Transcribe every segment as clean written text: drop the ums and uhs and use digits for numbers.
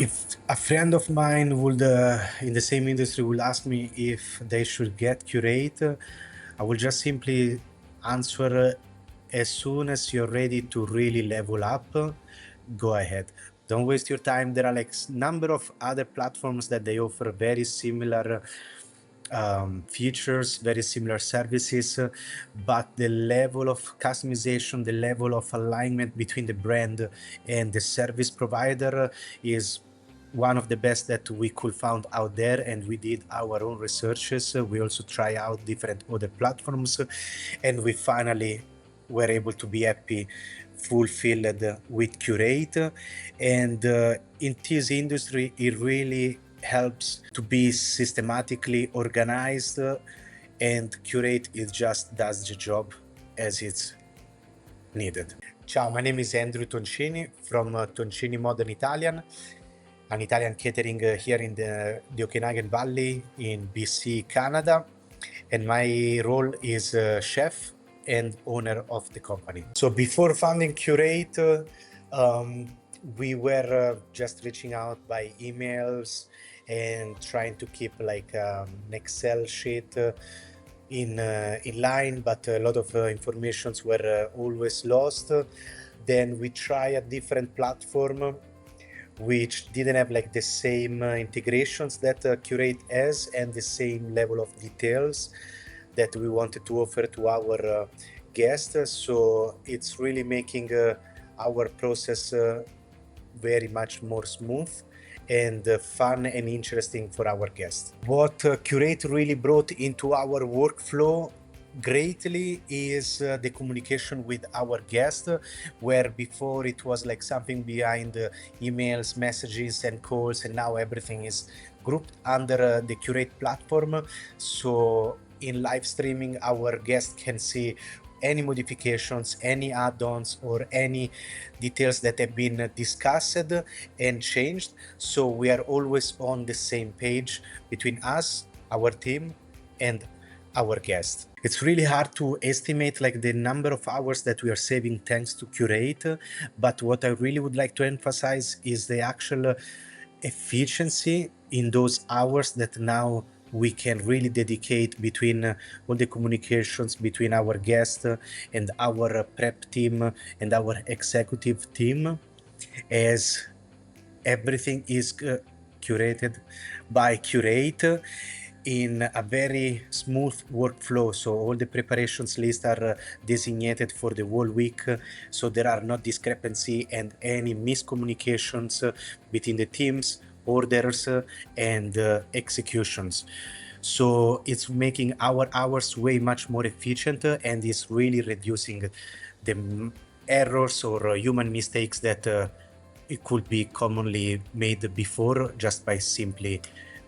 If a friend of mine would in the same industry will ask me if they should get Curate, I will just simply answer, as soon as you're ready to really level up, go ahead. Don't waste your time. There are like number of other platforms that they offer very similar features, very similar services, but the level of customization, the level of alignment between the brand and the service provider is one of the best that we could found out there. And we did our own researches. We also try out different other platforms, and we finally were able to be happy, fulfilled with Curate. And in this industry, it really helps to be systematically organized, and Curate it just does the job as it's needed. Ciao, my name is Andrew Toncini from Toncini Modern Italian, an Italian catering here in the Okanagan Valley in BC, Canada, and my role is chef and owner of the company. So before founding Curate, we were just reaching out by emails and trying to keep like an Excel sheet in line, but a lot of informations were always lost. Then we try a different platform which didn't have like the same integrations that Curate has and the same level of details that we wanted to offer to our guests. So it's really making our process very much more smooth and fun and interesting for our guests. What Curate really brought into our workflow greatly is the communication with our guests, where before it was like something behind emails, messages and calls, and now everything is grouped under the Curate platform. So in live streaming, our guests can see any modifications, any add-ons, or any details that have been discussed and changed. So we are always on the same page between us, our team, and our guests. It's really hard to estimate like the number of hours that we are saving thanks to Curate, but what I really would like to emphasize is the actual efficiency in those hours that now we can really dedicate between all the communications between our guests and our prep team and our executive team, as everything is curated by Curate in a very smooth workflow. So all the preparations lists are designated for the whole week, so there are no discrepancy and any miscommunications between the teams, orders and executions. So it's making our hours way much more efficient and is really reducing the errors or human mistakes that it could be commonly made before just by simply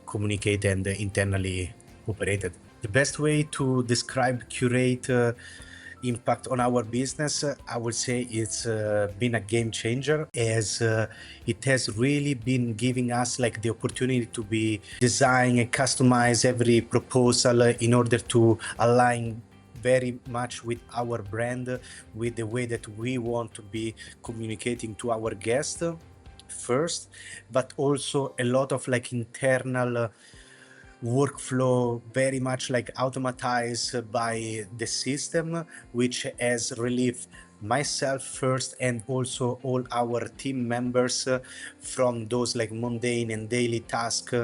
communicate and internally operated. The best way to describe Curate impact on our business, I would say it's been a game changer, as it has really been giving us like the opportunity to be design and customize every proposal in order to align very much with our brand, with the way that we want to be communicating to our guests first, but also a lot of like internal workflow very much like automatized by the system, which has relieved myself first and also all our team members from those like mundane and daily tasks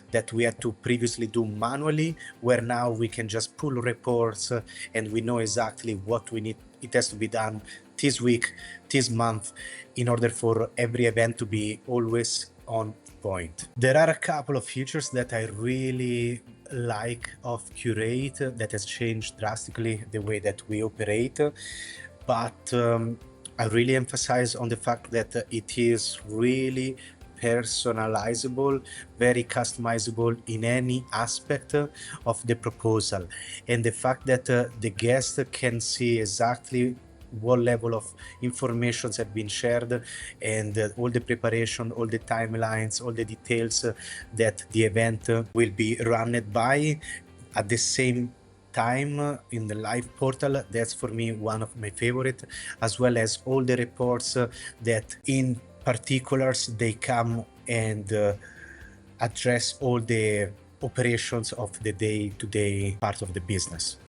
that we had to previously do manually, where now we can just pull reports and we know exactly what we need. It has to be done this week, this month, in order for every event to be always on point. There are a couple of features that I really like of Curate that has changed drastically the way that we operate, but I really emphasize on the fact that it is really personalizable, very customizable in any aspect of the proposal, and the fact that the guest can see exactly what level of informations have been shared and all the preparation, all the timelines, all the details that the event will be run by at the same time in the live portal. That's for me one of my favorite, as well as all the reports that in particulars they come and address all the operations of the day-to-day part of the business.